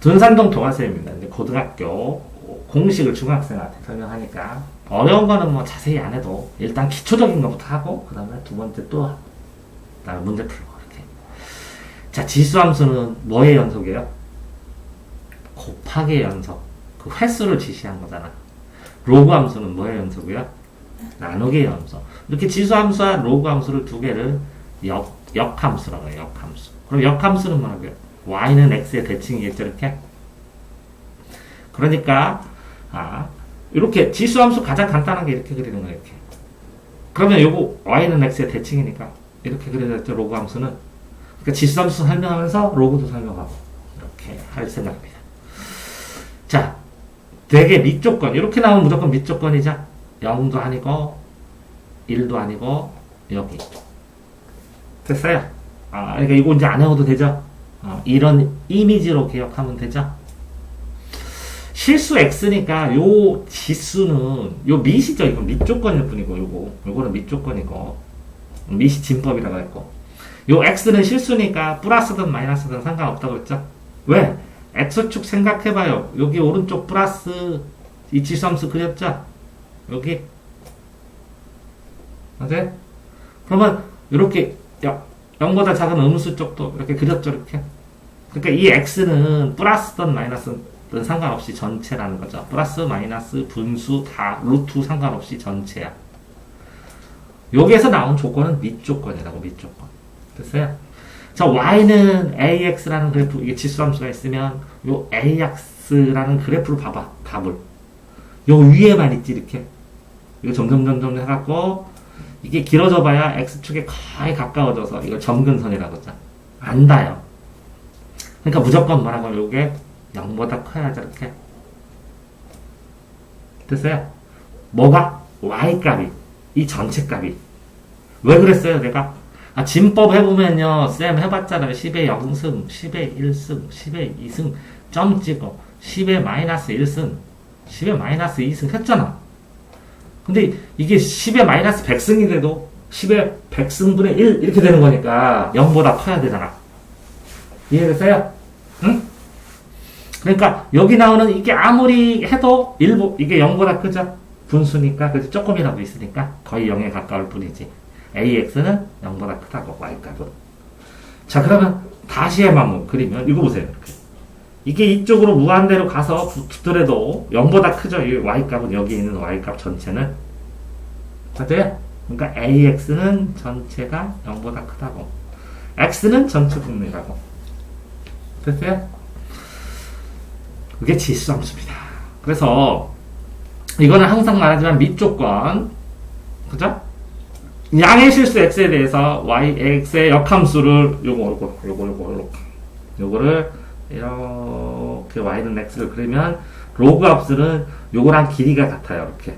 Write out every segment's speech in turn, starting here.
둔산동 동아쌤입니다. 이제 고등학교 공식을 중학생한테 설명하니까 어려운 거는 뭐 자세히 안 해도 일단 기초적인 것부터 하고 그 다음에 두 번째 또 그다음에 문제 풀고 이렇게. 자, 지수함수는 뭐의 연속이에요? 곱하기의 연속. 그 횟수를 지시한 거잖아. 로그 함수는 뭐의 연속이야? 나누기의 연속. 이렇게 지수함수와 로그 함수를 두 개를 역함수라고 해요. 역함수. 그럼 역함수는 뭐라고요? y는 x의 대칭이겠죠, 이렇게. 그러니까 이렇게 지수함수 가장 간단한 게 이렇게 그리는 거예요, 이렇게. 그러면 요거 y는 x의 대칭이니까 이렇게 그려졌죠, 로그 함수는. 그러니까 지수함수 설명하면서 로그도 설명하고 이렇게 할 생각입니다. 자, 되게 밑조건 이렇게 나오면 무조건 밑조건이자 0도 아니고 1도 아니고 여기 됐어요. 그러니까 이거 이제 안 외워도 되죠. 이런 이미지로 기억하면 되죠. 실수 x니까 요 지수는 요 밑이죠. 이건 밑조건일 뿐이고 요거는 밑조건이고 밑이 진법이라고 했고 요 x는 실수니까 플러스든 마이너스든 상관없다고 그랬죠. 왜? x축 생각해봐요. 여기 오른쪽 플러스 이 지수함수 그렸죠? 여기 맞아요? 그러면 이렇게 0보다 작은 음수 쪽도 이렇게 그렸죠, 이렇게. 그러니까 이 x는 플러스든 마이너스든 상관없이 전체라는 거죠. 플러스 마이너스 분수 다 루트 상관없이 전체야. 여기에서 나온 조건은 밑조건이라고. 밑조건 됐어요? 자, y는 ax라는 그래프, 이게 지수함수가 있으면 요 ax라는 그래프를 봐봐. 답을 요 위에만 있지, 이렇게. 이거 점점 해갖고 이게 길어져 봐야 x축에 거의 가까워져서 이걸 점근선이라고 하죠. 안 닿아요. 그러니까 무조건 뭐라고 하면 요게 0보다 커야죠, 이렇게. 됐어요? 뭐가? y값이, 이 전체값이. 왜 그랬어요, 내가? 진법 해보면요, 쌤 해봤잖아요. 10의 0승, 10의 1승, 10의 2승, 점 찍어. 10의 마이너스 1승, 10의 마이너스 2승 했잖아. 근데 이게 10의 마이너스 100승이 돼도 10의 100승분의 1 이렇게 되는 거니까 0보다 커야 되잖아. 이해됐어요? 응? 그러니까 여기 나오는 이게 아무리 해도 이게 0보다 크죠? 분수니까, 그래서 조금이라도 있으니까 거의 0에 가까울 뿐이지. AX는 0보다 크다고, Y값은. 자, 그러면 다시 해만 그리면, 이거 보세요. 이렇게. 이게 이쪽으로 무한대로 가서 붙더라도 0보다 크죠? 이 Y값은, 여기 있는 Y값 전체는. 맞아요? 그러니까 AX는 전체가 0보다 크다고. X는 전체 분모라고. 됐어요? 그게 지수함수입니다. 그래서, 이거는 항상 말하지만 밑조건. 그죠? 양의 실수 x에 대해서 yx의 역함수를 요거를 이렇게 y는 x를 그리면 로그 합수는 요거랑 길이가 같아요. 이렇게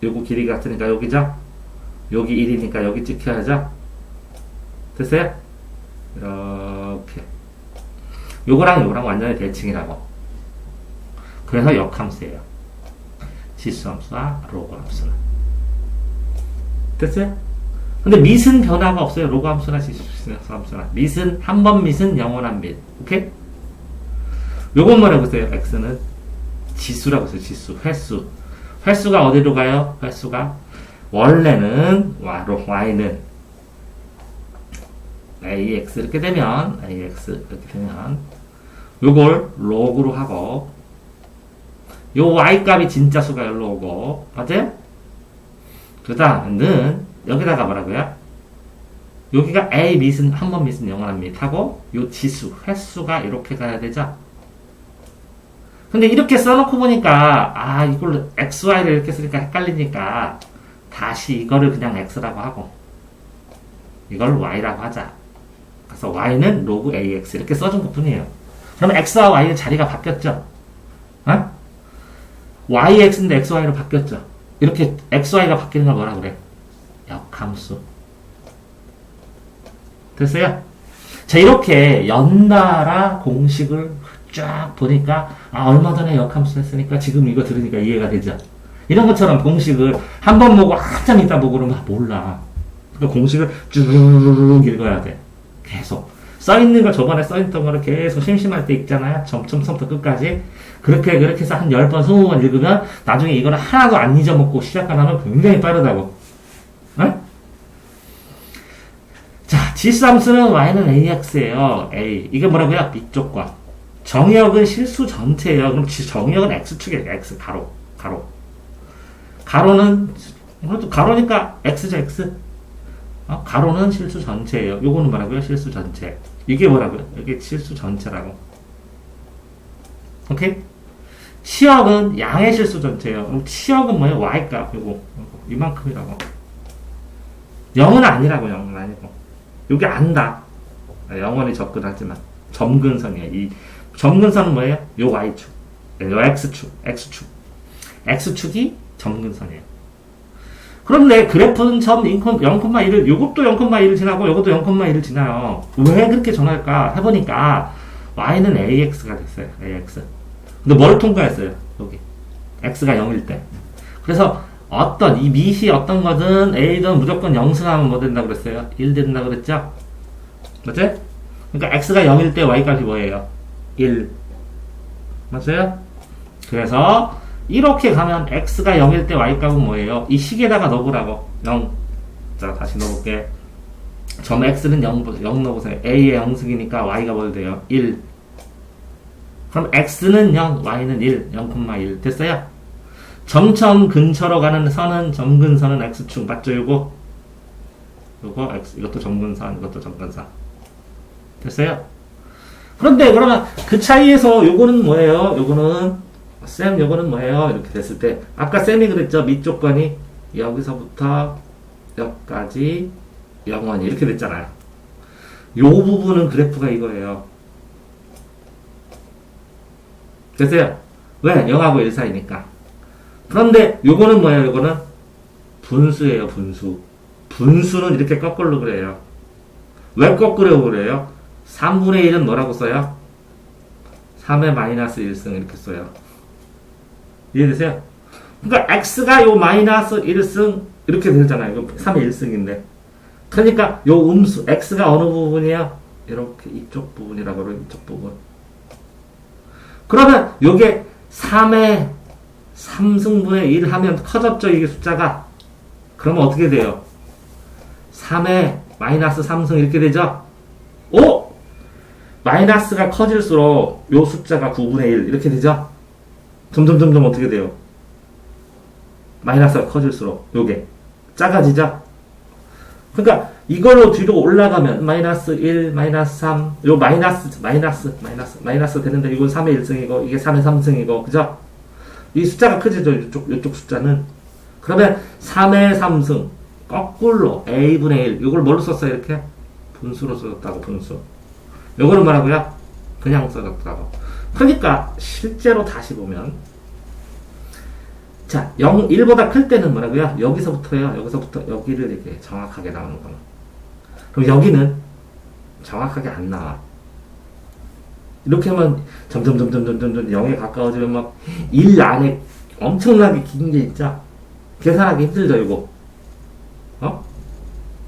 요거 길이가 같으니까 여기죠. 여기 1이니까 여기 찍혀야죠. 됐어요? 이렇게 요거랑 완전히 대칭이라고. 그래서 역함수예요. 지수함수와 로그 함수는. 됐어요? 근데 밑은 변화가 없어요. 로그 함수나 지수함수나. 밑은 한 번 밑은 영원한 밑. 오케이? 요건 뭐라고 써요? x는 지수라고 써요. 지수. 횟수. 횟수가 어디로 가요? 횟수가 원래는 y는 ax 이렇게 되면 요걸 로그로 하고 요 y값이 진짜 수가 여기로 오고 맞아요? 그 다음은 여기다가 뭐라고요? 여기가 a 밑은 한 번 밑은 영원한 밑하고 요 지수 횟수가 이렇게 가야 되죠. 근데 이렇게 써놓고 보니까 이걸로 xy를 이렇게 쓰니까 헷갈리니까 다시 이거를 그냥 x라고 하고 이걸 y라고 하자. 그래서 y는 로그 ax 이렇게 써준 것 뿐이에요. 그러면 x와 y의 자리가 바뀌었죠. yx인데 xy로 바뀌었죠. 이렇게 xy가 바뀌는 걸 뭐라 그래? 역함수. 됐어요? 자, 이렇게 연달아 공식을 쫙 보니까 얼마 전에 역함수 했으니까 지금 이거 들으니까 이해가 되죠? 이런 것처럼 공식을 한 번 보고 한참 있다 보고 그러면 몰라. 그러니까 공식을 쭉 읽어야 돼. 계속. 써있는 걸 저번에 써있던 거를 계속 심심할 때 읽잖아요. 처음부터 끝까지. 그렇게 해서 한 10번, 20번 읽으면 나중에 이거를 하나도 안 잊어먹고 시작하면 굉장히 빠르다고. 응? 자, 지수함수는 y는 ax예요. a. 이게 뭐라고요? 밑쪽과. 정역은 실수 전체예요. 그럼 정역은 x축이에요. x, 가로. 가로는, 그래도 가로니까 x죠, x. 가로는 실수 전체예요. 요거는 뭐라고요? 실수 전체. 이게 뭐라고요? 이게 실수 전체라고. 오케이? 치역은 양의 실수 전체예요. 그럼 치역은 뭐예요? y값. 요거. 이만큼이라고. 0은 아니라고, 0은 아니고. 요게 안다. 영원히 접근하지만. 점근선이에요. 이 점근선은 뭐예요? 요 y축. 요 x축. x축이 점근선이에요. 그런데 그래프는 점 0,1을, 요것도 0,1을 지나고 요것도 0,1을 지나요. 왜 그렇게 전할까? 해보니까 y는 ax가 됐어요. ax. 근데 뭘 통과했어요? 여기. x가 0일 때. 그래서 이 밑이 어떤 거든 a든 무조건 0승하면 뭐 된다 그랬어요? 1 된다 그랬죠? 맞지? 그러니까 x가 0일 때 y값이 뭐예요? 1. 맞아요? 그래서 이렇게 가면 x가 0일 때 y값은 뭐예요? 이 식에다가 넣어보라고. 0. 자, 다시 넣어볼게. 점 x는 0 넣어보세요. a의 0승이니까 y가 뭘 돼요? 1. 그럼 x는 0, y는 1, 0,1 됐어요? 점점 근처로 가는 선은 점근선은 x축 맞죠? 요거 x, 이것도 점근선, 이것도 점근선 됐어요? 그런데 그러면 그 차이에서 요거는 뭐예요? 요거는 뭐예요? 이렇게 됐을 때 아까 쌤이 그랬죠? 밑조건이 여기서부터 여기까지 영원히 이렇게 됐잖아요. 요 부분은 그래프가 이거예요. 됐어요? 왜? 0하고 1 사이니까. 그런데 요거는 뭐예요? 요거는 분수예요. 분수는 이렇게 거꾸로 그래요. 왜 거꾸로 그래요? 3분의 1은 뭐라고 써요? 3의 마이너스 1승 이렇게 써요. 이해되세요? 그러니까 x가 요 마이너스 1승 이렇게 되잖아요. 이거 3의 1승인데. 그러니까 요 음수 x가 어느 부분이에요? 이렇게 이쪽 부분이라고 그래요. 이쪽 부분. 그러면 요게 3의 3승분의 1 하면 커졌죠? 이게 숫자가. 그러면 어떻게 돼요? 3의 마이너스 3승 이렇게 되죠? 오! 마이너스가 커질수록 요 숫자가 9분의 1 이렇게 되죠? 점점 어떻게 돼요? 마이너스가 커질수록 요게 작아지죠? 그러니까 이걸로 뒤로 올라가면 마이너스 1, 마이너스 3, 요 마이너스 되는데 이건 3의 1승이고 이게 3의 3승이고 그죠? 이 숫자가 크지죠? 이쪽 숫자는. 그러면 3의 3승 거꾸로 a분의 1 이걸 뭘로 썼어요? 이렇게? 분수로 써줬다고. 분수. 요거는 뭐라고요? 그냥 써줬다고. 그러니까 실제로 다시 보면 자, 1보다 클 때는 뭐라고요? 여기서부터 여기를 이렇게 정확하게 나오는 거는. 그럼 여기는 정확하게 안 나와. 이렇게 하면 점점 0에 가까워지면 막 1 안에 엄청나게 긴 게 있죠? 계산하기 힘들죠, 이거.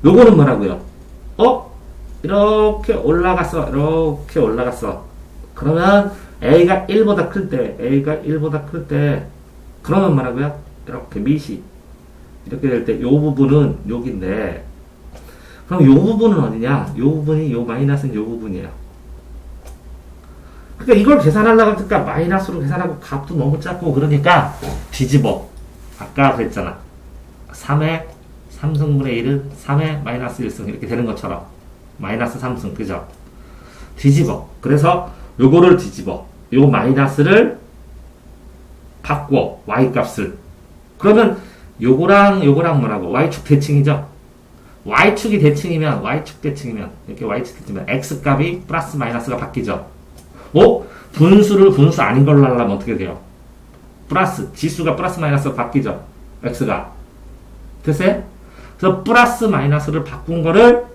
요거는 뭐라고요? 이렇게 올라갔어. 그러면 A가 1보다 클 때, 그러면 뭐라고요? 이렇게 밑이 이렇게 될 때 요 부분은 여기인데 그럼 요 부분은 어디냐? 요 부분이 요 마이너스는 요 부분이에요. 그러니까 이걸 계산하려고 하니까 마이너스로 계산하고 값도 너무 작고 그러니까 뒤집어. 아까 그랬잖아. 3의 3승분의 1은 3의 마이너스 1승 이렇게 되는 것처럼 마이너스 3승 그죠? 뒤집어. 그래서 요거를 뒤집어. 요 마이너스를 바꿔. y값을. 그러면 요거랑 뭐라고? y축 대칭이죠? y축이 대칭이면 이렇게 y축 대칭이면 x값이 플러스 마이너스가 바뀌죠? 분수 아닌 걸로 하려면 어떻게 돼요? 지수가 플러스 마이너스가 바뀌죠? x가. 됐어요? 그래서 플러스 마이너스를 바꾼 거를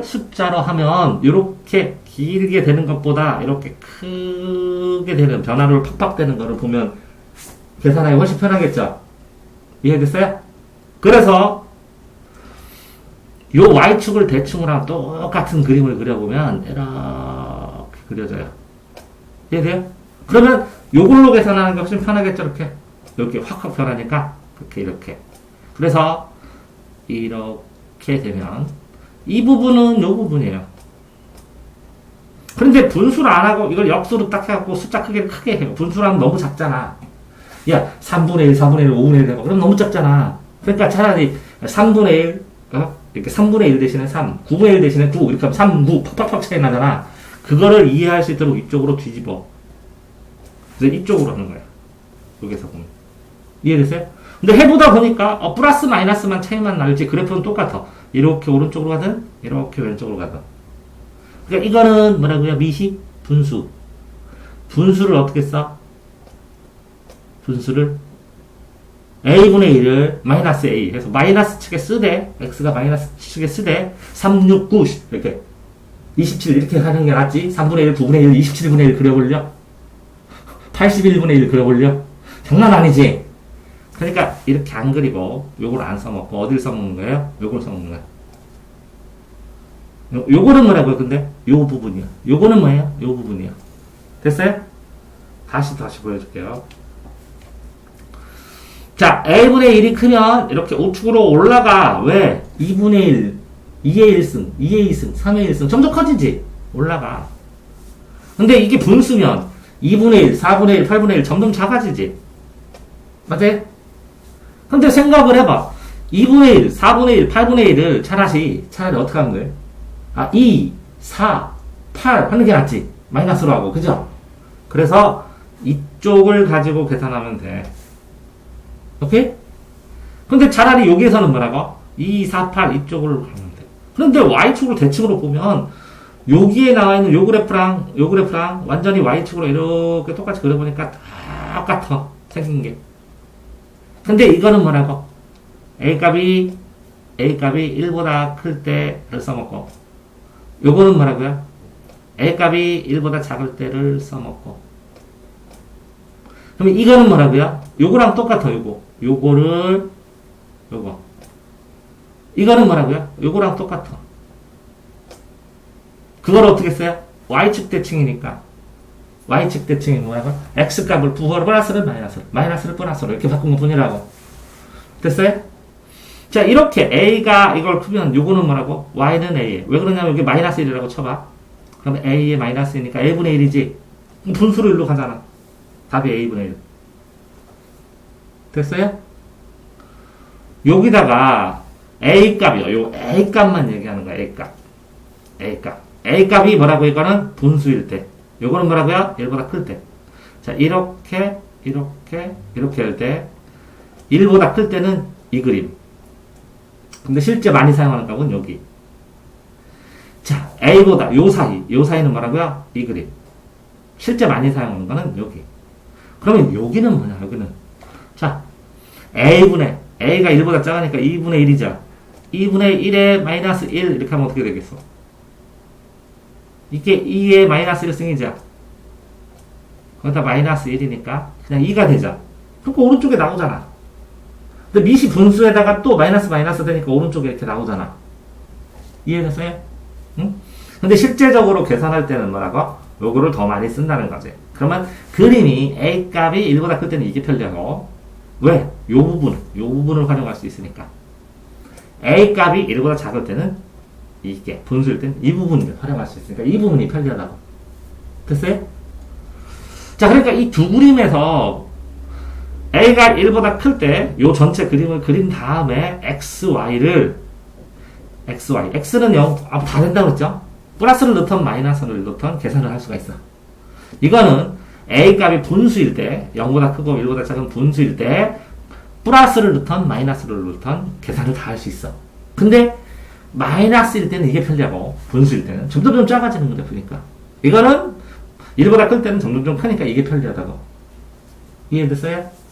숫자로 하면 이렇게 길게 되는 것보다 이렇게 크게 되는 변화를 팍팍 되는 거를 보면 계산하기 훨씬 편하겠죠? 이해됐어요? 그래서 요 y축을 대칭으로 하면 똑같은 그림을 그려보면 이렇게 그려져요. 이해돼요? 그러면 요걸로 계산하는 게 훨씬 편하겠죠. 이렇게 확확 변하니까 이렇게. 그래서 이렇게 되면 이 부분은 요 부분이에요. 그런데 분수를 안 하고 이걸 역수로 딱 해갖고 숫자 크기를 크게 해요. 분수를 하면 너무 작잖아. 야, 3분의 1, 4분의 1, 5분의 1 되고 그럼 너무 작잖아. 그러니까 차라리 3분의 1, 이렇게 3분의 1 대신에 3, 9분의 1 대신에 9, 이렇게 하면 3, 9, 팍팍팍 차이 나잖아. 그거를 이해할 수 있도록 이쪽으로 뒤집어. 그래서 이쪽으로 하는 거야. 여기서 보면. 이해됐어요? 근데 해보다 보니까 플러스 마이너스만 차이만 날지 그래프는 똑같아. 이렇게 오른쪽으로 가든 이렇게 왼쪽으로 가든. 그러니까 이거는 뭐라고요? 미시 분수. 분수를 어떻게 써? 분수를 a분의 1을 마이너스 a 해서 마이너스 측에 쓰되 x가 마이너스 측에 쓰되 3, 6, 9 이렇게 27 이렇게 하는 게 낫지. 3분의 1, 9분의 1, 27분의 1 그려볼려? 81분의 1 그려볼려? 장난 아니지? 그러니까 이렇게 안 그리고 요걸 안 써먹고 어딜 써먹는 거예요? 요걸 써먹는 거야. 요거는 뭐라고요? 근데 요 부분이요. 요거는 뭐예요? 요 부분이요. 됐어요? 다시 보여줄게요. 자, a분의 1이 크면 이렇게 우측으로 올라가. 왜? 2분의 1, 2의 1승, 2의 2승, 3의 1승 점점 커지지? 올라가. 근데 이게 분수면 2분의 1, 4분의 1, 8분의 1 점점 작아지지? 맞아요? 근데 생각을 해봐. 2분의 1, 4분의 1, 8분의 1을 차라리 어떻게 하는 거예요? 2, 4, 8 하는 게 낫지. 마이너스로 하고. 그죠? 그래서 이쪽을 가지고 계산하면 돼. 오케이? 근데 차라리 여기에서는 뭐라고? 2, 4, 8 이쪽을 가면 돼. 그런데 Y축을 대칭으로 보면 여기에 나와 있는 요 그래프랑 완전히 Y축으로 이렇게 똑같이 그려보니까 똑같아. 생긴 게. 근데 이거는 뭐라고? A값이 1보다 클 때를 써먹고 요거는 뭐라고요? A값이 1보다 작을 때를 써먹고 그러면 이거는 뭐라고요? 요거랑 똑같아. 요거 이거는 뭐라고요? 요거랑 똑같아. 그걸 어떻게 써요? Y축 대칭이니까 Y축 대칭이 뭐라고? X값을 플러스를 마이너스를 플러스로 이렇게 바꾼 것 뿐이라고. 됐어요? 자, 이렇게 A가 이걸 풀면 요거는 뭐라고? Y는 A. 왜 그러냐면 여기 마이너스 1이라고 쳐봐. 그러면 A의 마이너스 1이니까 A분의 1이지. 분수로 일로 가잖아. 답이 A분의 1. 됐어요? 여기다가 A값이요. 요 A값만 얘기하는 거야. A값. A값이 뭐라고? 이거는 분수일 때. 요거는 뭐라고요? 1보다 클 때. 자, 이렇게 할 때 1보다 클 때는 이 그림. 근데 실제 많이 사용하는 값은 여기. 자, A보다 요 사이는 뭐라고요? 이 그림. 실제 많이 사용하는 거는 여기. 그러면 여기는 뭐냐? 여기는 자, A가 1보다 작으니까 2분의 1이죠. 2분의 1에 마이너스 1 이렇게 하면 어떻게 되겠어? 이게 2의 마이너스 1승이죠. 거기다 마이너스 1이니까 그냥 2가 되죠. 그러니까 오른쪽에 나오잖아. 근데 미시 분수에다가 또 마이너스 되니까 오른쪽에 이렇게 나오잖아. 이해됐어요? 응? 근데 실제적으로 계산할 때는 뭐라고? 요거를 더 많이 쓴다는 거지. 그러면 그림이 A값이 1보다 클 때는 이게 편리하고 왜? 요 부분을 활용할 수 있으니까. A값이 1보다 작을 때는 이게 분수일 때는 이 부분을 활용할 수 있으니까 이 부분이 편리하다고. 됐어요? 자, 그러니까 이 두 그림에서 A가 1보다 클 때 요 전체 그림을 그린 다음에 X는 0, 다 된다고 그랬죠? 플러스를 넣던 마이너스를 넣던 계산을 할 수가 있어. 이거는 A값이 분수일 때 0보다 크고 1보다 작은 분수일 때 플러스를 넣던 마이너스를 넣던 계산을 다 할 수 있어. 근데 마이너스일 때는 이게 편리하고 분수일 때는 점점 작아지는 거다 보니까 이거는 1보다 클 때는 점점 크니까 이게 편리하다고. 이해됐어요?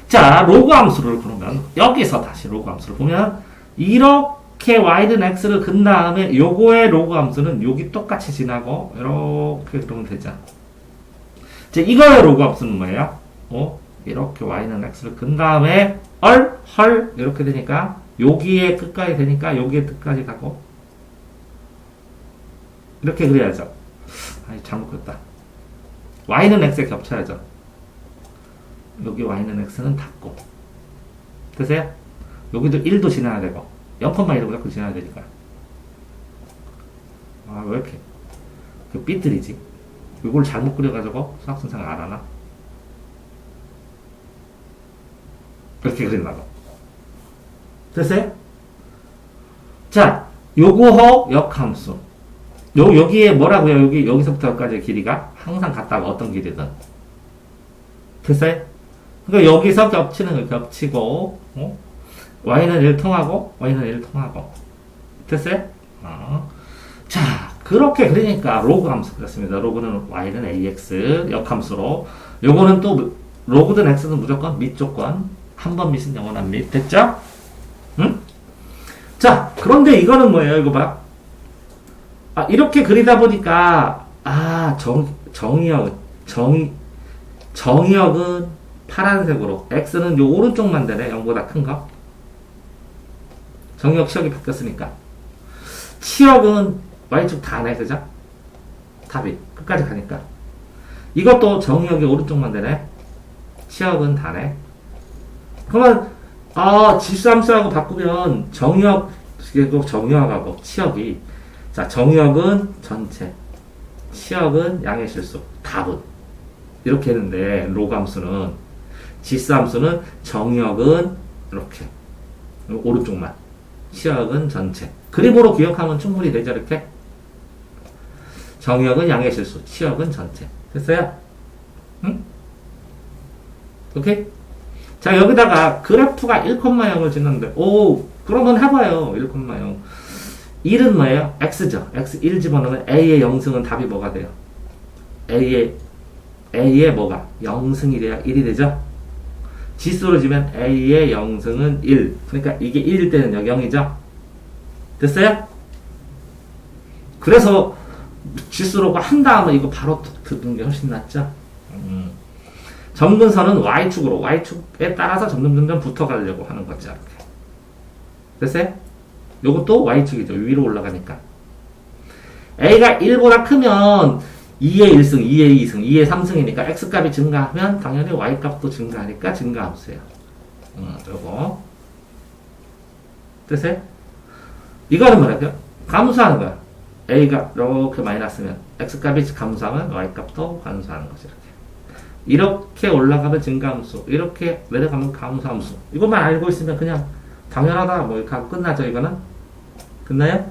자, 로그 함수를 그러면 여기서 다시 로그 함수를 보면 이렇게 y는 x를 근 다음에 요거의 로그 함수는 여기 똑같이 지나고 이렇게 그러면 되죠. 자, 이거의 로그 함수는 뭐예요? 이렇게 y는 x를 근 다음에 헐 이렇게 되니까 여기에 끝까지 되니까 여기에 끝까지 가고 이렇게 그려야죠. 아니 잘못 그렸다. y는 x에 겹쳐야죠. 여기 y는 x는 닫고 되세요? 여기도 1도 지나야 되고 0,1도 자꾸 지나야 되니까 아 왜 이렇게 그 삐뚤이지? 이걸 잘못 그려가지고 수학선생 안 하나? 그렇게 그린다고. 됐어요? 자, 요거호 역함수. 여기에 뭐라고요? 여기서부터 여기까지의 길이가 항상 같다고, 어떤 길이든. 됐어요? 그러니까 여기서 겹치는 걸 겹치고, y는 1 통하고, y는 1 통하고. 됐어요? 자, 그렇게 그러니까 로그 함수 그렇습니다. 로그는 y는 ax 역함수로. 요거는 또 로그든 x는 무조건 밑 조건. 한 번 밑은 영원한 밑. 됐죠? 응? 자, 그런데 이거는 뭐예요? 이거 봐. 아, 이렇게 그리다 보니까, 정의역은 파란색으로, x는 요 오른쪽만 되네, 0보다 큰 거. 정의역, 치역이 바뀌었으니까. 치역은 y축 다네, 그죠? 답이. 끝까지 가니까. 이것도 정의역이 오른쪽만 되네. 치역은 다네. 그러면, 지수함수하고 바꾸면, 정의역, 정의역하고 치역이, 자, 정의역은 전체, 치역은 양의 실수, 답은. 이렇게 했는데, 로그함수는, 지수함수는 정의역은 이렇게, 오른쪽만, 치역은 전체. 그림으로 기억하면 충분히 되죠, 이렇게? 정의역은 양의 실수, 치역은 전체. 됐어요? 응? 오케이? 자, 여기다가 그래프가 1,0을 짓는데, 그러면 해봐요. 1,0. 1은 뭐예요? x죠. x 1 집어넣으면 a의 0승은 답이 뭐가 돼요? a의 뭐가? 0승이 돼야 1이 되죠? 지수로 지면 a의 0승은 1. 그러니까 이게 1일 때는 여기 0이죠? 됐어요? 그래서 지수로 한 다음에 이거 바로 듣는 게 훨씬 낫죠? 점근선은 y축으로, y축에 따라서 점점 붙어가려고 하는 거죠. 이렇게. 됐어요? 요것도 y축이죠. 위로 올라가니까. a가 1보다 크면 2의 1승, 2의 2승, 2의 3승이니까 x값이 증가하면 당연히 y값도 증가하니까 증가함수예요. 요거. 됐어요? 이거는 뭐라고요? 감소하는 거야. a가 이렇게 마이너스면 x값이 감소하면 y값도 감소하는 거죠. 이렇게 올라가면 증가함수, 이렇게 내려가면 감소함수. 이것만 알고 있으면 그냥 당연하다 뭐 이렇게 하고 끝나죠. 이거는 끝나요?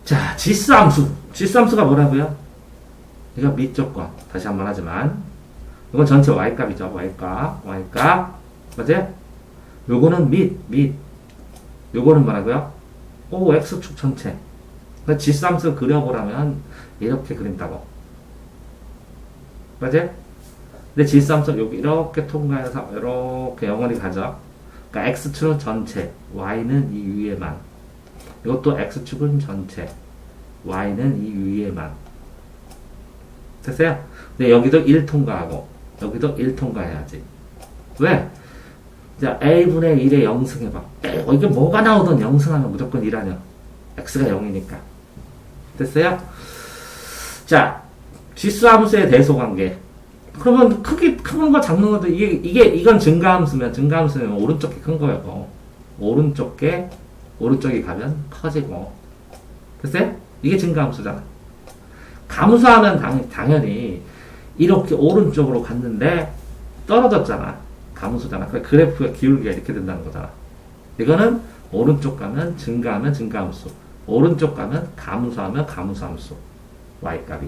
자, 지수함수가 뭐라고요? 이거 밑조건 다시 한번 하지만 이건 전체 y값이죠. y값 맞아요? 요거는 밑 요거는 뭐라고요? x축 전체. 그러니까 지수함수 그려보라면 이렇게 그린다고. 맞아요? 근데 지수함수 여기 이렇게 통과해서 이렇게 영원히 가죠. 그러니까 x축은 전체, y는 이 위에만. 이것도 x축은 전체, y는 이 위에만. 됐어요? 근데 여기도 1 통과하고 여기도 1 통과해야지. 왜? 자, a분의 1에 0승 해봐. 이게 뭐가 나오든 0승하면 무조건 1 아니야. x가 0이니까. 됐어요? 자, 지수함수의 대소관계. 그러면 큰 거 작는 것도 이건 증가함수면 오른쪽이 큰 거예요. 오른쪽이 가면 커지고. 됐어요? 이게 증가함수잖아. 감소하면 당연히 이렇게 오른쪽으로 갔는데 떨어졌잖아. 감소잖아. 그러니까 그래프의 기울기가 이렇게 된다는 거잖아. 이거는 오른쪽 가면 증가하면 증가함수. 오른쪽 가면 감소하면 감소함수. y값이.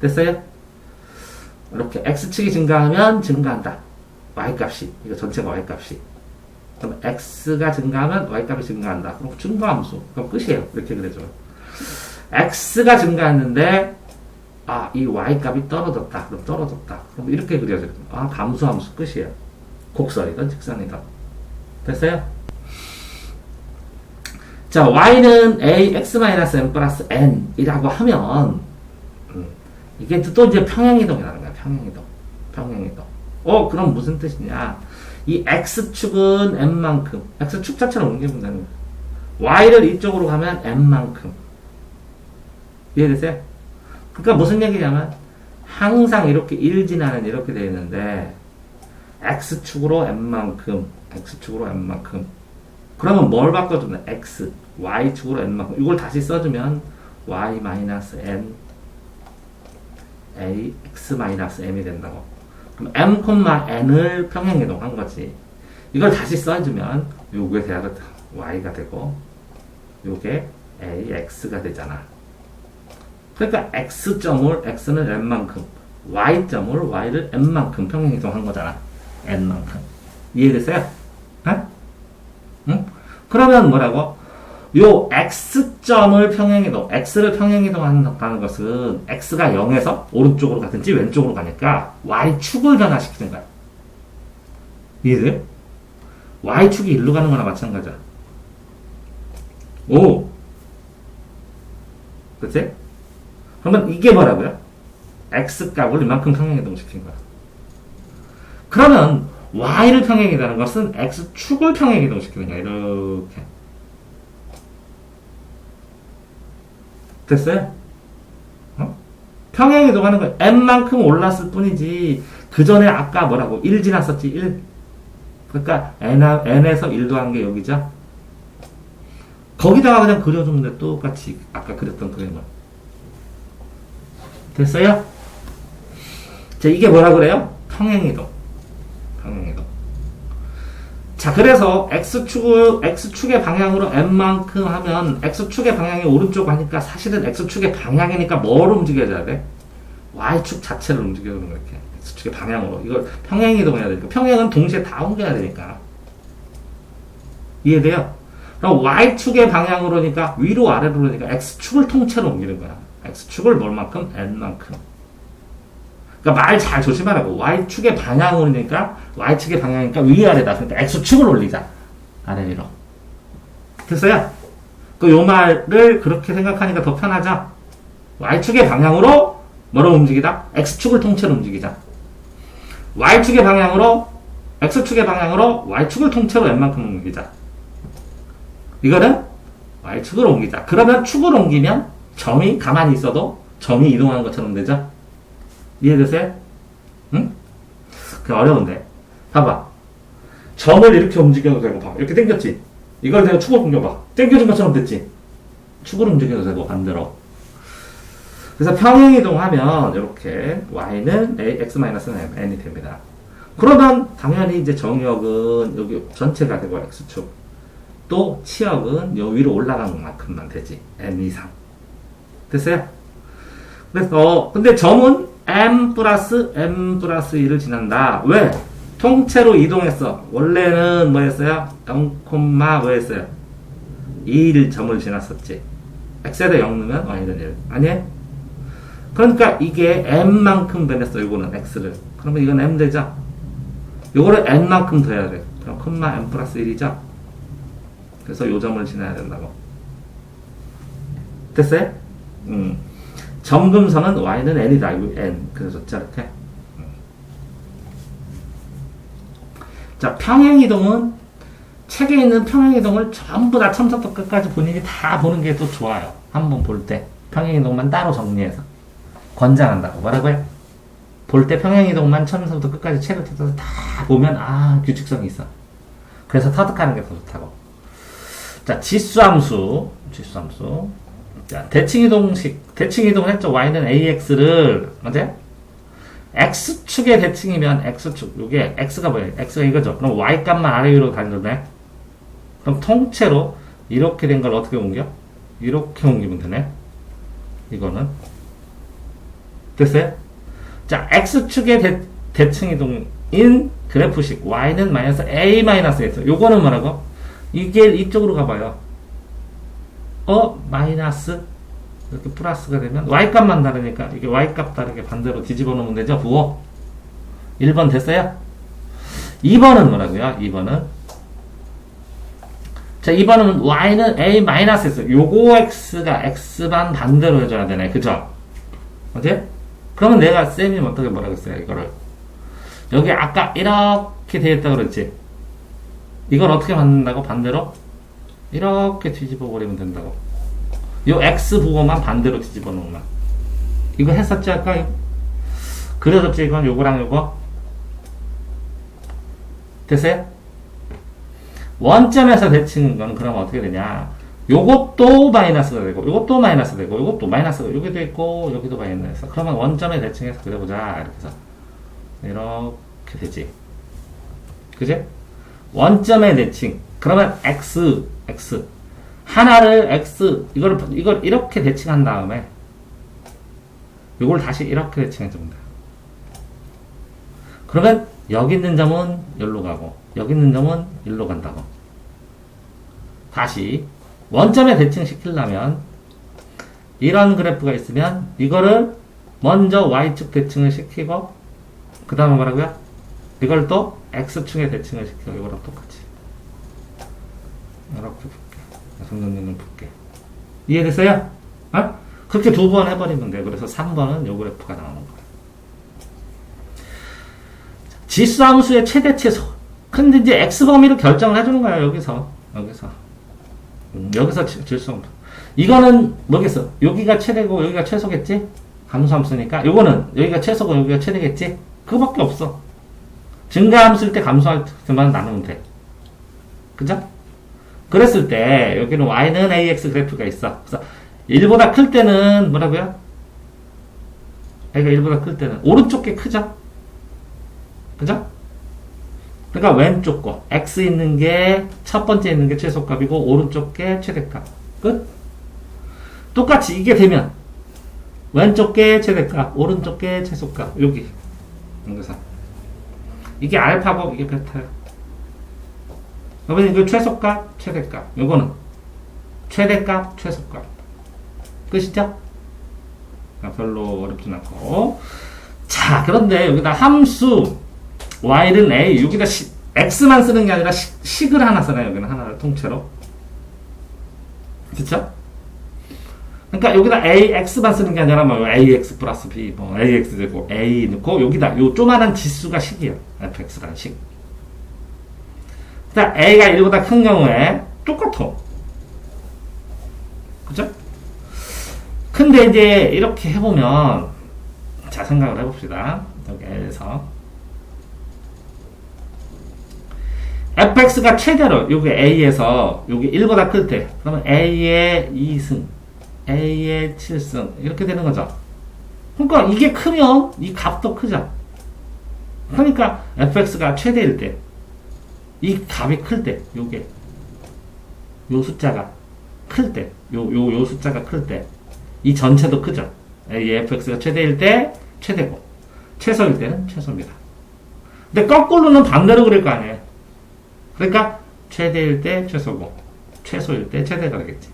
됐어요? 이렇게 x축이 증가하면 증가한다. y값이. 이거 전체가 y값이. 그럼 x가 증가하면 y값이 증가한다. 그럼 증가함수. 그럼 끝이에요. 이렇게 그려줘요. x가 증가했는데 이 y값이 떨어졌다. 그럼 떨어졌다. 그럼 이렇게 그려줘요. 감소함수 끝이에요. 곡선이든 직선이든. 됐어요? 자, y는 ax-m 플러스 n이라고 하면 이게 또 이제 평행이동이라는 거야. 평행이동. 그럼 무슨 뜻이냐? 이 x축은 n만큼, x축 자체를 옮기면 되는 거야. y를 이쪽으로 가면 n만큼. 이해되세요? 그러니까 무슨 얘기냐면 항상 이렇게 1진하는 이렇게 되어 있는데 x축으로 n만큼, x축으로 n만큼. 그러면 뭘 바꿔주면 x, y축으로 n만큼. 이걸 다시 써주면 y-n a x-m이 된다고. 그럼 m, n을 평행이동한 거지. 이걸 다시 써주면 요게 대하가 y가 되고 요게 a, x가 되잖아. 그러니까 x점을 x는 n만큼, y점을 y를 n만큼 평행이동한 거잖아. n만큼. 이해됐어요? 응? 그러면 뭐라고? 요 x점을 평행이동, x를 평행이동한다는 것은 x가 0에서 오른쪽으로 가든지 왼쪽으로 가니까 y축을 변화시키는 거야. 이해돼요? y축이 일로 가는 거나 마찬가지야. 오! 그치? 그러면 이게 뭐라고요? x값을 이만큼 평행이동시킨 거야. 그러면 y를 평행이동하는 것은 x축을 평행이동시키는 거야. 이렇게. 됐어요? 평행이동하는 거야. n만큼 올랐을 뿐이지 그 전에 아까 뭐라고 1 지났었지. 1. 그러니까 n에서 1 더한 게 여기죠. 거기다가 그냥 그려주면 돼. 똑같이 아까 그렸던 그림을. 됐어요? 자, 이게 뭐라 그래요? 평행이동. 평행이동. 자, 그래서 x축의 방향으로 n만큼 하면 x축의 방향이 오른쪽 가니까 사실은 x축의 방향이니까 뭘 움직여줘야 돼? y축 자체를 움직여주는 거야. 이렇게. x축의 방향으로. 이걸 평행이동해야 되니까. 평행은 동시에 다 옮겨야 되니까. 이해돼요? 그럼 y축의 방향으로니까 위로 아래로 그러니까 x축을 통째로 옮기는 거야. x축을 뭘만큼? n만큼. 그러니까 말 잘 조심하라고. y축의 방향으로니까 y축의 방향이니까 위아래다. 그러니까 x축을 올리자. 아래 위로. 됐어요? 요 말을 그렇게 생각하니까 더 편하죠? y축의 방향으로 뭐로 움직이다? x축을 통째로 움직이자. y축의 방향으로 x축의 방향으로 y축을 통째로 n만큼 옮기자. 이거는 y축으로 옮기자. 그러면 축을 옮기면 점이 가만히 있어도 점이 이동하는 것처럼 되죠? 이해되세요? 응? 그 어려운데. 봐봐. 점을 이렇게 움직여도 되고, 봐. 이렇게 당겼지? 이걸 내가 축을 옮겨봐. 당겨진 것처럼 됐지? 축을 움직여도 되고, 반대로. 그래서 평행이동하면, 이렇게, y는 x-n이 됩니다. 그러면, 당연히 이제 정역은 여기 전체가 되고, x축. 또, 치역은 요 위로 올라간 만큼만 되지. n 이상. 됐어요? 그래서, 근데 점은 m 플러스 2를 지난다. 왜? 통째로 이동했어. 원래는 뭐였어요? 0, 뭐였어요? 2일 점을 지났었지. x에다 0 넣으면 y는 1. 아니에요? 그러니까 이게 m만큼 변했어. 요거는 x를. 그러면 이건 m 되죠? 요거를 n만큼 더 해야 돼. 그럼 m 플러스 1이죠? 그래서 요 점을 지나야 된다고. 됐어요? 점금선은 y는 n이다. n. 그래서 이렇게. 자, 평행이동은 책에 있는 평행이동을 전부 다 처음부터 끝까지 본인이 다 보는 게 또 좋아요. 한번 볼 때. 평행이동만 따로 정리해서. 권장한다고. 뭐라고요? 볼 때 평행이동만 처음부터 끝까지 책을 뜯어서 다 보면, 규칙성이 있어. 그래서 터득하는 게 더 좋다고. 자, 지수함수. 자, 대칭이동을 했죠. y는 ax를, 어때? x축의 대칭이면 x축. 요게 x가 뭐예요? x가 이거죠. 그럼 y 값만 아래 위로 가는 거네. 그럼 통째로 이렇게 된 걸 어떻게 옮겨? 이렇게 옮기면 되네. 이거는. 됐어요? 자, x축의 대칭이동인 그래프식 y는 마이너스 a 마이너스 x. 요거는 뭐라고? 이게 이쪽으로 가봐요. 마이너스 이렇게 플러스가 되면 y값만 다르니까 이게 y값 다르게 반대로 뒤집어 놓으면 되죠. 부호 1번 됐어요? 2번은 뭐라고요? 2번은 자, 2번은 y는 a-x 요거 x가 x반 반대로 해줘야 되네. 그죠? 어때? 그러면 내가 쌤이 어떻게 뭐라고 했어요? 이거를 여기 아까 이렇게 되어 있다고 그랬지? 이걸 어떻게 만든다고? 반대로? 이렇게 뒤집어 버리면 된다고. 요 X 부호만 반대로 뒤집어 놓으면. 이거 했었지, 아까? 그려졌지, 이건 요거랑 요거? 됐어요? 원점에서 대칭인 건 그럼 어떻게 되냐? 요것도 마이너스가 되고, 요것도 마이너스 되고, 요것도 마이너스가, 여기도 있고, 여기도 마이너스. 그러면 원점에 대칭해서 그려보자. 이렇게 해서. 이렇게 되지. 그지? 원점에 대칭. 그러면 X. 하나를 X, 이걸 이렇게 대칭한 다음에, 요걸 다시 이렇게 대칭해줍니다. 그러면, 여기 있는 점은 여기로 가고, 여기 있는 점은 여기로 간다고. 다시, 원점에 대칭시키려면, 이런 그래프가 있으면, 이거를 먼저 Y축 대칭을 시키고, 그 다음에 뭐라고요? 이걸 또 X축에 대칭을 시키고, 이거랑 똑같이. 이렇게 볼게. 성전님은 볼게. 이해됐어요? 어? 그렇게 두 번 해버리면 돼. 그래서 3번은 요 그래프가 나오는 거야. 지수함수의 최대 최소. 근데 이제 X범위를 결정을 해주는 거야, 여기서. 여기서 지수함수. 이거는 뭐겠어? 여기가 최대고, 여기가 최소겠지? 감소함수니까. 요거는 여기가 최소고, 여기가 최대겠지? 그거밖에 없어. 증가함수일 때 감소할 때만 나누면 돼. 그죠? 그랬을 때, 여기는 Y는 AX 그래프가 있어. 그래서 1보다 클 때는 뭐라고요? A가 1보다 클 때는 오른쪽 게 크죠? 그죠? 그러니까 왼쪽 거 X 있는 게 첫 번째 있는 게 최소값이고 오른쪽 게 최대값. 끝? 똑같이 이게 되면 왼쪽 게 최대값, 오른쪽 게 최소값. 여기. 여기서. 이게 알파고 이게 베타예요. 그러면 이거 최소값, 최대값. 요거는 최대값, 최소값. 끝이죠? 별로 어렵진 않고. 자, 그런데 여기다 함수 y는 a, 여기다 x만 쓰는 게 아니라 식을 하나 쓰나요? 여기는 하나를 통째로. 그쵸? 그러니까 여기다 ax만 쓰는 게 아니라 뭐 ax 플러스 b, 뭐 ax 되고 a 넣고 여기다 요 조만한 지수가 식이에요. fx라는 식. 자, a가 1보다 큰 경우에 똑같아. 그죠? 근데 이제 이렇게 해보면, 자, 생각을 해봅시다. 여기에서. fx가 최대로, 여기 a에서, 여기 1보다 클 때, 그러면 a의 2승, a의 7승, 이렇게 되는 거죠. 그러니까 이게 크면 이 값도 크죠. 그러니까 fx가 최대일 때, 이 값이 클 때, 요게, 요 숫자가 클 때, 요 숫자가 클 때, 이 전체도 크죠. 이 fx가 최대일 때 최대고, 최소일 때는 최소입니다. 근데 거꾸로는 반대로 그릴 거 아니에요. 그러니까 최대일 때 최소고, 최소일 때 최대가 되겠지.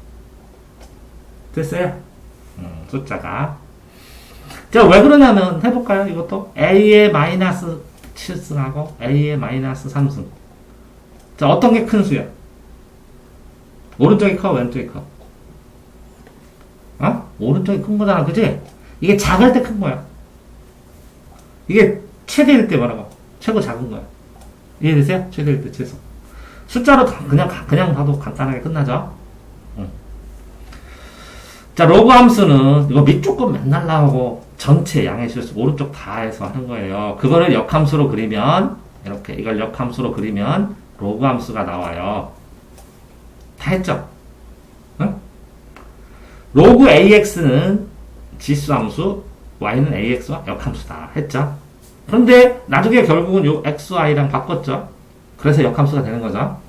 됐어요? 숫자가. 자, 왜 그러냐면, 해볼까요? 이것도 a의 마이너스 7승하고 a의 마이너스 3승. 자, 어떤 게 큰 수야? 오른쪽이 커, 왼쪽이 커? 어? 오른쪽이 큰 거잖아, 그지? 이게 작을 때 큰 거야. 이게 최대일 때 뭐라고? 최고 작은 거야. 이해되세요? 최대일 때 최소. 숫자로 그냥 봐도 간단하게 끝나죠? 응. 자, 로그 함수는 이거 밑쪽 건 맨날 나오고 전체 양의 실수 오른쪽 다 해서 하는 거예요. 그거를 역함수로 그리면 이렇게 이걸 역함수로 그리면 로그 함수가 나와요. 다 했죠? 응? 로그 AX는 지수함수, Y는 AX와 역함수다. 했죠? 그런데 나중에 결국은 요 XY랑 바꿨죠? 그래서 역함수가 되는 거죠?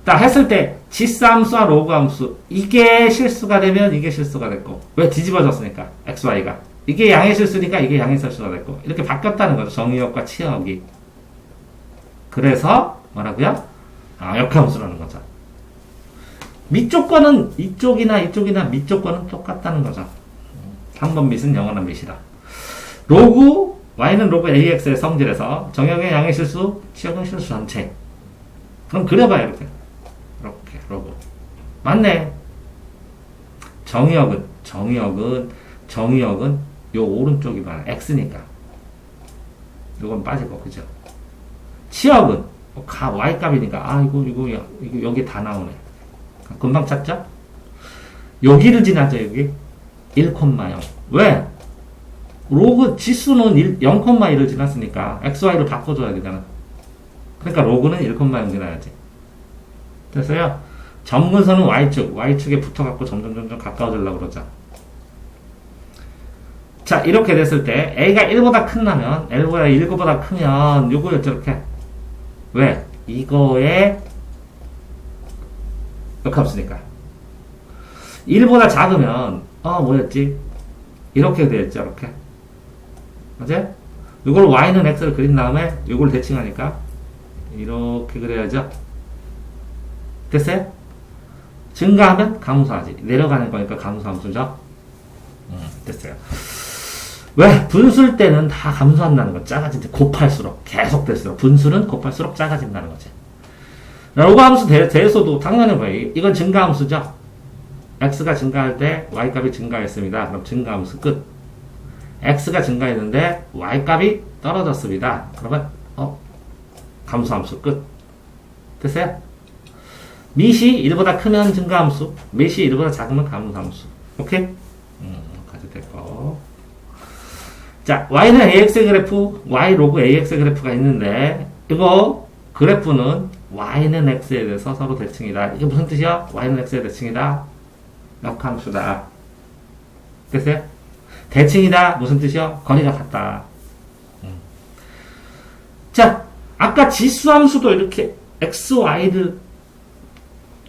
딱 했을 때 지수함수와 로그함수 이게 실수가 되면 이게 실수가 됐고 왜 뒤집어졌으니까 XY가 이게 양의 실수니까 이게 양의 실수가 됐고 이렇게 바뀌었다는 거죠. 정의역과 치역이. 그래서 뭐라고요? 역함수라는 거죠. 밑쪽 거는 이쪽이나 밑쪽 거는 똑같다는 거죠. 3번 밑은 영원한 밑이다. 로그 y는 로그 ax의 성질에서 정역의 양의 실수, 치역은 실수 전체. 그럼 그려봐요. 이렇게 로그 맞네. 정의역은 요 오른쪽이 많아 x니까 이건 빠지고, 그죠? 치역은 y 값이니까 이거 여기 다 나오네. 금방 찾죠? 여기를 지나죠, 여기 1,0. 왜? 로그 지수는 0,1을 지났으니까 xy를 바꿔줘야 되잖아. 그러니까 로그는 1,0 지나야지. 됐어요? 점근선은 y축에 붙어갖고 점점 가까워지려고 그러죠. 자, 이렇게 됐을 때 a가 1보다 큰다면 l보다 1보다 크면 요거였죠, 이렇게. 왜? 이거에 역함수니까. 1보다 작으면 뭐였지? 이렇게 되었죠, 이렇게. 맞아요? 이걸 y는 x를 그린 다음에 이걸 대칭하니까 이렇게 그려야죠. 됐어요? 증가하면 감소하지. 내려가는 거니까 감소함수죠. 됐어요. 왜? 분수일 때는 다 감소한다는 거. 작아진다. 곱할수록 계속 될수록 분수는 곱할수록 작아진다는 거지. 로그함수 대에서도 당연히 뭐예요? 이건 증가함수죠. x가 증가할 때 y값이 증가했습니다. 그럼 증가함수 끝. x가 증가했는데 y값이 떨어졌습니다. 그러면 감소함수 끝. 됐어요? 밑이 1보다 크면 증가함수, 밑이 1보다 작으면 감소함수. 오케이? 가도 됐고. 자, y는 ax의 그래프, y 로그 ax의 그래프가 있는데 이거 그래프는 y는 x에 대해서 서로 대칭이다. 이게 무슨 뜻이야? y는 x에 대칭이다. 역함수다. 됐어요? 대칭이다. 무슨 뜻이요? 거리가 같다. 자, 아까 지수함수도 이렇게 x, y를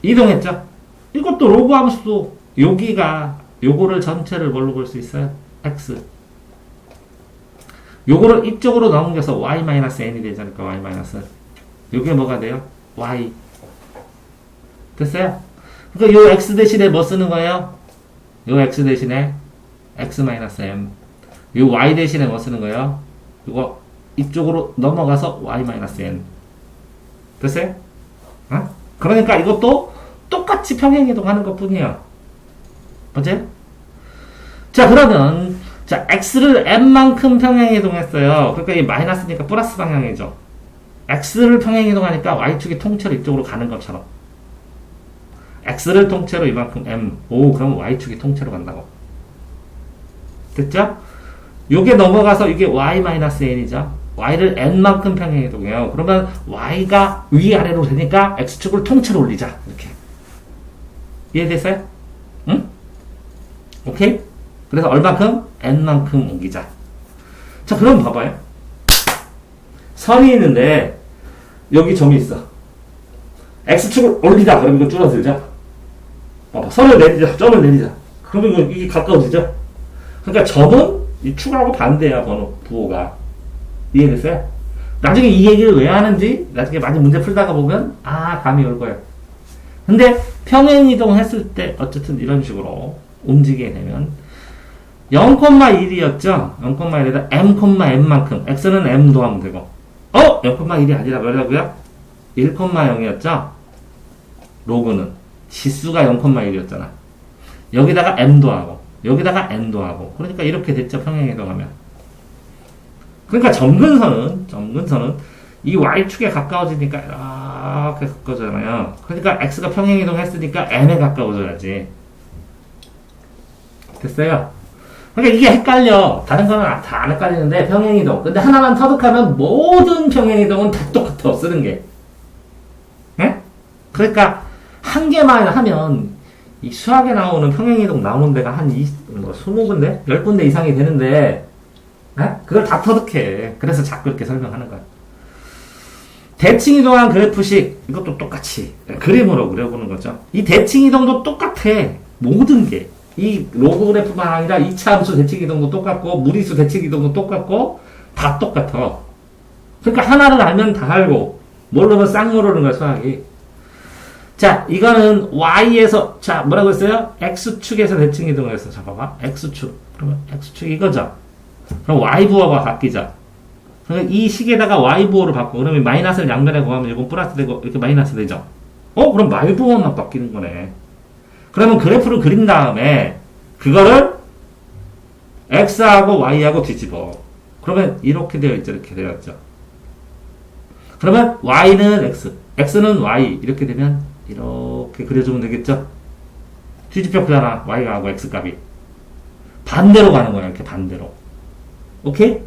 이동했죠? 이것도 로그 함수도 여기가 요거를 전체를 뭘로 볼 수 있어요? x. 요거를 이쪽으로 넘겨서 y-n이 되지 않을까? y-. 요게 뭐가 돼요? y. 됐어요? 그러니까 요 x 대신에 뭐 쓰는 거예요? 요 x 대신에 x-m. 요 y 대신에 뭐 쓰는 거예요? 요거 이쪽으로 넘어가서 y-n. 됐어요? 그러니까 이것도 똑같이 평행이동하는 것 뿐이에요. 맞아요? 자, 그러면 자, x를 n만큼 평행이동했어요. 그러니까 이 마이너스니까 플러스 방향이죠. x를 평행이동하니까 y축이 통째로 이쪽으로 가는 것처럼. x를 통째로 이만큼 m. 그러면 y축이 통째로 간다고. 됐죠? 요게 넘어가서 이게 y-n이죠. y를 n만큼 평행이동해요. 그러면 y가 위아래로 되니까 x축을 통째로 올리자. 이렇게. 이해됐어요? 응? 오케이? 그래서 얼만큼? n만큼 옮기자. 자, 그럼 봐봐요. 선이 있는데 여기 점이 있어. x축을 올리자. 그럼 이거 줄어들자. 봐봐. 선을 내리자. 점을 내리자. 그러면 이게 가까워지죠? 그러니까 점은 이 축하하고 반대야, 부호가. 이해됐어요? 나중에 이 얘기를 왜 하는지 나중에 많이 문제 풀다가 보면 감이 올 거예요. 근데 평행이동 했을 때 어쨌든 이런 식으로 움직이게 되면 0,1이었죠? 0,1에다 m,n만큼 x는 m 더하면 되고 0,1이 아니라 뭐라고요? 1,0이었죠? 로그는 지수가 0,1이었잖아. 여기다가 m 더하고 여기다가 n 더하고 그러니까 이렇게 됐죠? 평행이동하면. 그러니까 점근선은 이 y축에 가까워지니까 이렇게 가까워지잖아요. 그러니까 x가 평행이동 했으니까 n에 가까워져야지. 됐어요? 그러니까 이게 헷갈려. 다른 거는 다 안 헷갈리는데 평행이동. 근데 하나만 터득하면 모든 평행이동은 다 똑같아. 쓰는 게. 네? 그러니까 한 개만 하면 이 수학에 나오는 평행이동 나오는 데가 한 20군데? 10군데 이상이 되는데 네? 그걸 다 터득해. 그래서 자꾸 이렇게 설명하는 거야. 대칭이동한 그래프식 이것도 똑같이 그림으로 그려보는 거죠. 이 대칭이동도 똑같아. 모든 게. 이 로그 그래프만 아니라 2차 함수 대칭이동도 똑같고 무리수 대칭이동도 똑같고 다 똑같아. 그러니까 하나를 알면 다 알고 모르면 싹 모르는 거야, 수학이. 자, 이거는 y에서 자 뭐라고 했어요? x축에서 대칭이동을 했어. 자, 봐봐. x축. 그러면 x축 이거죠. 그럼 y부호가 바뀌죠. 그러니까 이 식에다가 y부호를 바꿔. 그러면 마이너스를 양면에 곱하면 이건 플러스 되고 이렇게 마이너스 되죠. 그럼 y부호만 바뀌는 거네. 그러면 그래프를 그린 다음에 그거를 x하고 y하고 뒤집어. 그러면 이렇게 되어 있죠. 이렇게 되었죠. 그러면 y는 x, x는 y 이렇게 되면 이렇게 그려주면 되겠죠. 뒤집혔잖아. y가 하고 x 값이 반대로 가는 거야. 이렇게 반대로. 오케이?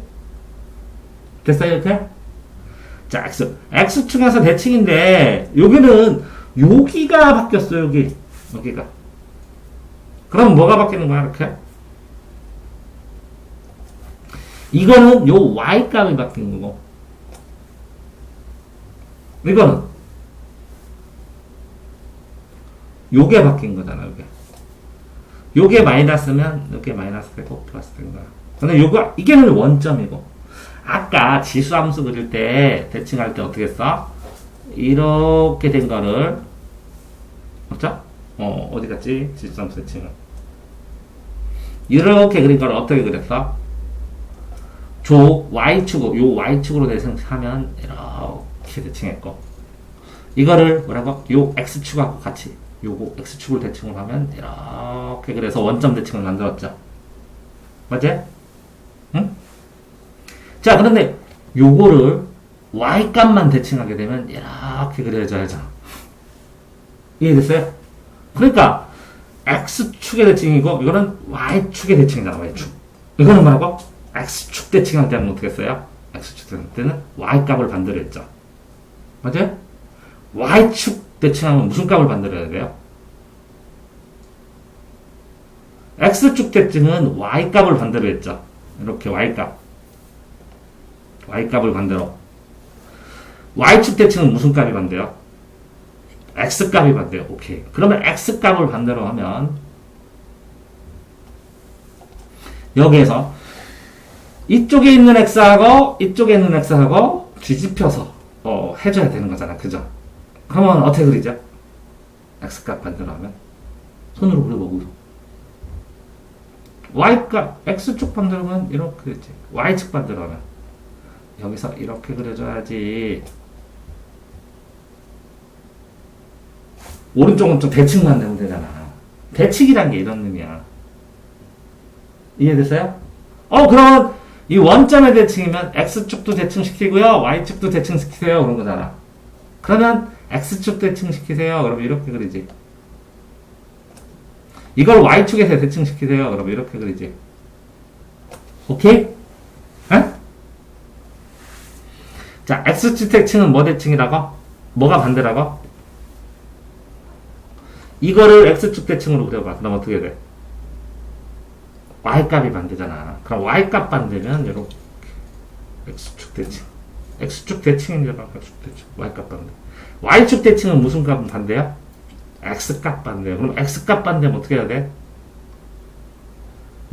됐어요? 이렇게? 자, x축에서 대칭인데 여기는 여기가 바뀌었어요. 여기가. 그럼 뭐가 바뀌는 거야? 이렇게? 이거는 요 y 값이 바뀐 거고 이거는 요게 바뀐 거잖아. 요게 마이너스면 요게 마이너스 되고 플러스 된 거야. 근데 이게는 원점이고 아까 지수함수 그릴 때 대칭할 때 어떻게 했어? 이렇게 된 거를 맞죠? 어디 갔지? 지수함수 대칭은 이렇게 그린 거를 어떻게 그렸어? y축으로 요 y축으로 대칭하면 이렇게 대칭했고 이거를 뭐라고? 요 x축하고 같이 요거 x축을 대칭을 하면 이렇게 그래서 원점 대칭을 만들었죠. 맞지? 응? 자, 그런데 요거를 y값만 대칭하게 되면 이렇게 그려져야죠. 이해됐어요? 그러니까 x축의 대칭이고 이거는 y축의 대칭이잖아. y축. 이거는 뭐라고? x축 대칭할 때는 어떻게 했어요? x축 대칭할 때는 y값을 반대로 했죠. 맞아요? y축 대칭하면 무슨 값을 반대로 해야 돼요? x축 대칭은 y값을 반대로 했죠. 이렇게 y값을 반대로. y축 대칭은 무슨 값이 반대요? x값이 반대요. 오케이. 그러면 x값을 반대로 하면 여기에서 이쪽에 있는 x하고 이쪽에 있는 x하고 뒤집혀서 해줘야 되는 거잖아. 그죠? 그러면 어떻게 그리죠? x값 반대로 하면 손으로 그려보고 y값 x축 반대로 하면 이렇게 그리지. y축 반대로 하면 여기서 이렇게 그려줘야지. 오른쪽은 좀 대칭만 되면 되잖아. 대칭이란 게 이런 의미야. 이해됐어요? 그러면 이 원점의 대칭이면 x축도 대칭시키고요 y축도 대칭시키세요 그런 거잖아. 그러면 x축 대칭시키세요 그러면 이렇게 그리지. 이걸 y축에서 대칭시키세요 그러면 이렇게 그리지. 오케이? 에? 자, x축 대칭은 뭐 대칭이라고? 뭐가 반대라고? 이거를 x축 대칭으로 그려봐. 그럼 어떻게 돼? y값이 반대잖아. 그럼 y값 반대면 이렇게 x축 대칭. x축 대칭이잖아. x축 대칭. y값 반대. y축 대칭은 무슨 값 반대야? x값 반대야. 그럼 x값 반대면 어떻게 해야 돼?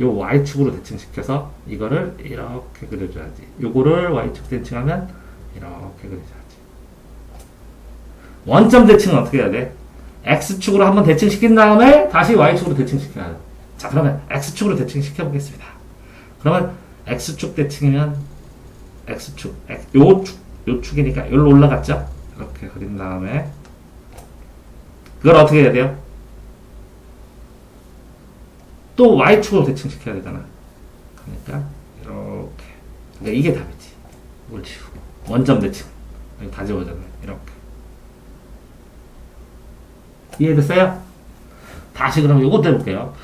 요 y축으로 대칭시켜서 이거를 이렇게 그려줘야지. 요거를 y축 대칭하면 이렇게 그려줘야지. 원점 대칭은 어떻게 해야 돼? x축으로 한번 대칭시킨 다음에 다시 y축으로 대칭시켜야 돼. 자, 그러면 x축으로 대칭시켜 보겠습니다. 그러면 x축 대칭이면 x축, 요 축이니까 여기로 올라갔죠? 이렇게 그린 다음에 그걸 어떻게 해야 돼요? 또 y축으로 대칭시켜야 되잖아. 그러니까 이렇게. 그러니까 이게 답이지. 이걸 지우고 원점 대칭. 여기 다 지워졌네. 이렇게. 이해됐어요? 다시 그럼 요것도 해볼게요.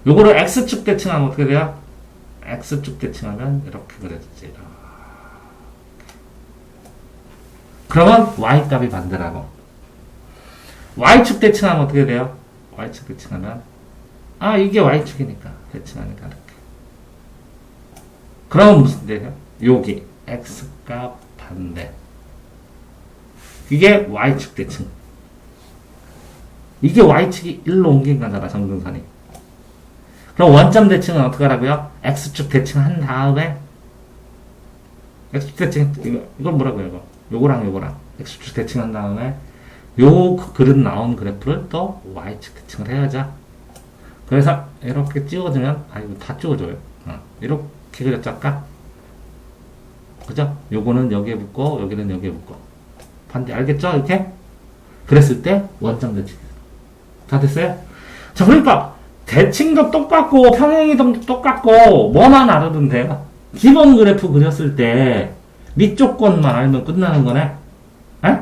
요거를 x축 대칭하면 어떻게 돼요? x축 대칭하면 이렇게 그려지지. 그러면 y값이 반대라고. y축 대칭하면 어떻게 돼요? y축 대칭하면 이게 y축이니까 대칭하니까 이렇게. 그러면 무슨 돼요? 여기 x값 반대. 이게 y축 대칭. 이게 y축이 1로 옮긴 거잖아. 정근선이. 그럼 원점 대칭은 어떻게 하라고요? x축 대칭한 다음에 x축 대칭 이걸 뭐라고요? 요거랑 x축 대칭한 다음에 요 그릇 나온 그래프를 또 y축 대칭을 해야죠. 그래서 이렇게 찍어주면 이거 다 찍어줘요. 이렇게 그렸죠 아까? 그죠? 요거는 여기에 붙고 여기는 여기에 붙고 반대 알겠죠? 이렇게? 그랬을 때 원점 대칭 다 됐어요? 자, 그러니까 대칭도 똑같고 평행이동도 똑같고 뭐만 알아두면 돼요? 기본 그래프 그렸을 때 밑조건만 알면 끝나는 거네. 에?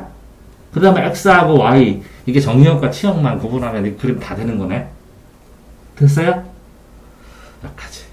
그 다음에 x하고 y 이게 정리형과 치형만 구분하면 이 그림 다 되는 거네. 됐어요? 여기까지.